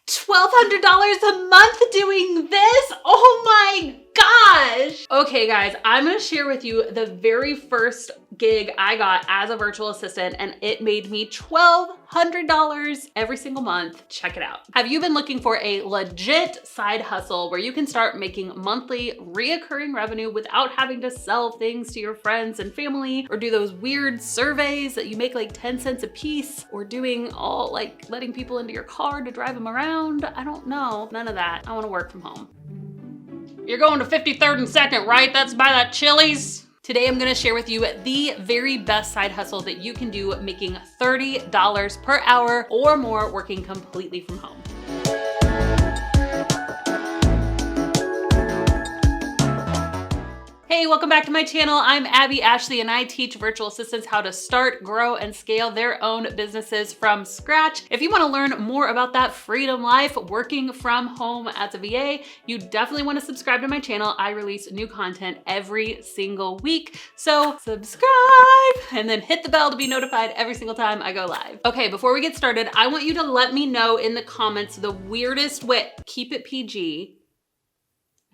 $1,200 a month doing this? Oh my gosh. Okay guys, I'm gonna share with you the very first gig I got as a virtual assistant, and it made me $1,200 every single month. Check it out. Have you been looking for a legit side hustle where you can start making monthly reoccurring revenue without having to sell things to your friends and family, or do those weird surveys that you make like 10 cents a piece, or doing all like letting people into your car to drive them around? I don't know, none of that. I wanna work from home. You're going to 53rd and 2nd, right? That's by that Chili's. Today, I'm gonna share with you the very best side hustle that you can do, making $30 per hour or more working completely from home. Hey, welcome back to my channel. I'm Abby Ashley, and I teach virtual assistants how to start, grow, and scale their own businesses from scratch. If you want to learn more about that freedom life, working from home as a VA, you definitely want to subscribe to my channel. I release new content every single week, so subscribe and then hit the bell to be notified every single time I go live. Okay, before we get started, I want you to let me know in the comments the weirdest way, keep it PG.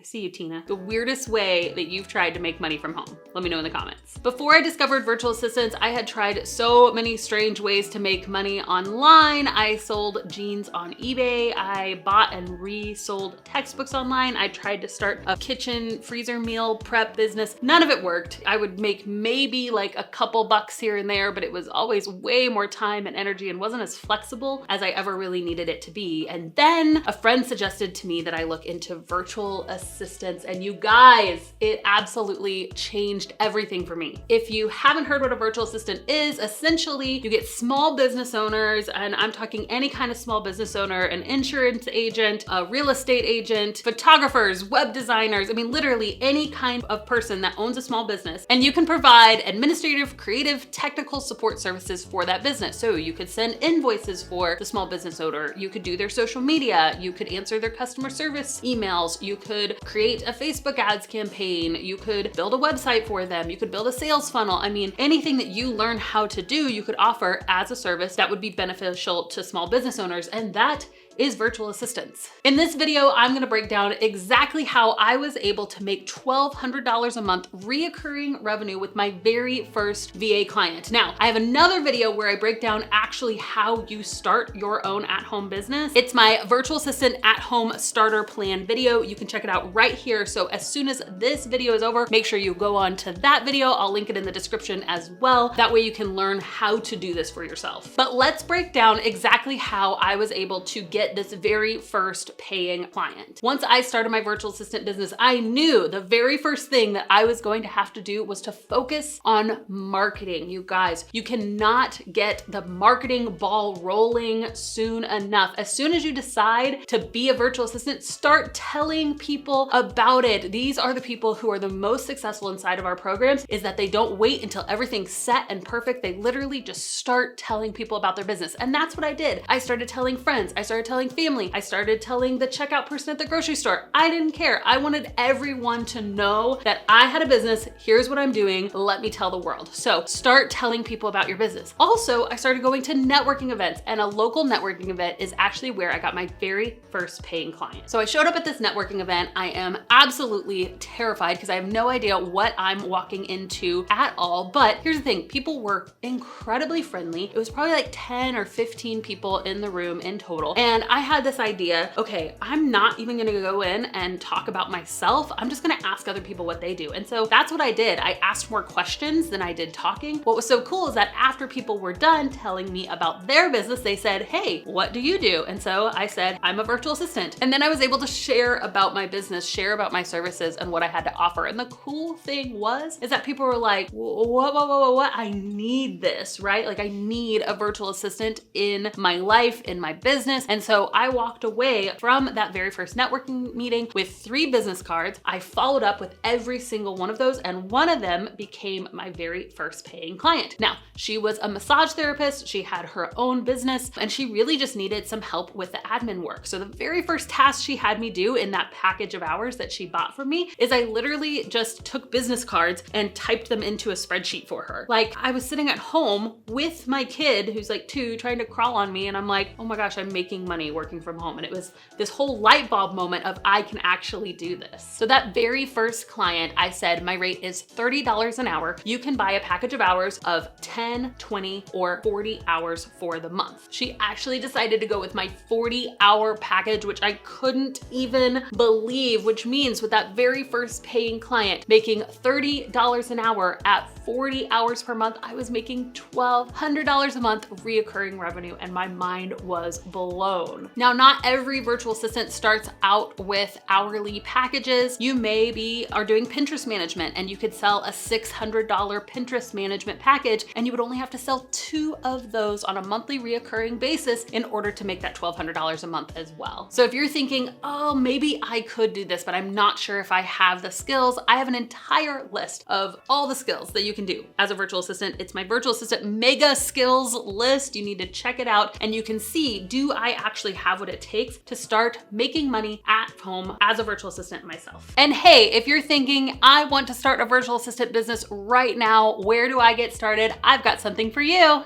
I see you, Tina. The weirdest way that you've tried to make money from home. Let me know in the comments. Before I discovered virtual assistants, I had tried so many strange ways to make money online. I sold jeans on eBay. I bought and resold textbooks online. I tried to start a kitchen freezer meal prep business. None of it worked. I would make maybe like a couple bucks here and there, but it was always way more time and energy and wasn't as flexible as I ever really needed it to be. And then a friend suggested to me that I look into virtual assistants, and you guys, it absolutely changed everything for me. If you haven't heard what a virtual assistant is, essentially you get small business owners, and I'm talking any kind of small business owner, an insurance agent, a real estate agent, photographers, web designers, I mean, literally any kind of person that owns a small business, and you can provide administrative, creative, technical support services for that business. So you could send invoices for the small business owner, you could do their social media, you could answer their customer service emails, you could create a Facebook ads campaign, you could build a website for them, you could build a sales funnel. I mean, anything that you learn how to do, you could offer as a service that would be beneficial to small business owners, and that is virtual assistants. In this video, I'm gonna break down exactly how I was able to make $1,200 a month reoccurring revenue with my very first VA client. Now, I have another video where I break down actually how you start your own at-home business. It's my virtual assistant at-home starter plan video. You can check it out right here. So as soon as this video is over, make sure you go on to that video. I'll link it in the description as well. That way you can learn how to do this for yourself. But let's break down exactly how I was able to get this very first paying client. Once I started my virtual assistant business, I knew the very first thing that I was going to have to do was to focus on marketing. You guys, you cannot get the marketing ball rolling soon enough. As soon as you decide to be a virtual assistant, start telling people about it. These are the people who are the most successful inside of our programs, is that they don't wait until everything's set and perfect. They literally just start telling people about their business. And that's what I did. I started telling friends, I started telling family, I started telling the checkout person at the grocery store. I didn't care. I wanted everyone to know that I had a business. Here's what I'm doing. Let me tell the world. So start telling people about your business. Also, I started going to networking events, and a local networking event is actually where I got my very first paying client. So I showed up at this networking event. I am absolutely terrified because I have no idea what I'm walking into at all. But here's the thing, people were incredibly friendly. It was probably like 10 or 15 people in the room in total. And I had this idea, okay, I'm not even gonna go in and talk about myself. I'm just gonna ask other people what they do. And so that's what I did. I asked more questions than I did talking. What was so cool is that after people were done telling me about their business, they said, hey, what do you do? And so I said, I'm a virtual assistant. And then I was able to share about my business, share about my services and what I had to offer. And the cool thing is that people were like, what? I need this, right? Like I need a virtual assistant in my life, in my business. And so I walked away from that very first networking meeting with 3 business cards. I followed up with every single one of those, and one of them became my very first paying client. Now, she was a massage therapist. She had her own business, and she really just needed some help with the admin work. So the very first task she had me do in that package of hours that she bought from me is I literally just took business cards and typed them into a spreadsheet for her. Like I was sitting at home with my kid who's like 2 trying to crawl on me, and I'm like, oh my gosh, I'm making money money working from home. And it was this whole light bulb moment of I can actually do this. So that very first client, I said, my rate is $30 an hour. You can buy a package of hours of 10, 20, or 40 hours for the month. She actually decided to go with my 40-hour package, which I couldn't even believe, which means with that very first paying client making $30 an hour at 40 hours per month, I was making $1,200 a month reoccurring revenue, and my mind was blown. Now, not every virtual assistant starts out with hourly packages. You maybe are doing Pinterest management and you could sell a $600 Pinterest management package, and you would only have to sell 2 of those on a monthly reoccurring basis in order to make that $1,200 a month as well. So if you're thinking, oh, maybe I could do this, but I'm not sure if I have the skills, I have an entire list of all the skills that you can do as a virtual assistant. It's my virtual assistant mega skills list. You need to check it out and you can see, do I actually have what it takes to start making money at home as a virtual assistant myself? And hey, if you're thinking, I want to start a virtual assistant business right now, where do I get started? I've got something for you.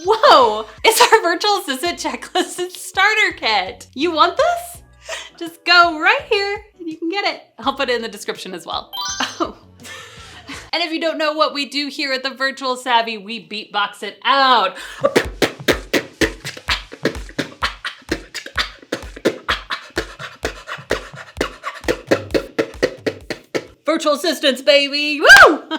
Whoa, it's our virtual assistant checklist and starter kit. You want this? Just go right here and you can get it. I'll put it in the description as well. Oh. And if you don't know what we do here at the Virtual Savvy, we beatbox it out. Virtual assistants, baby, woo!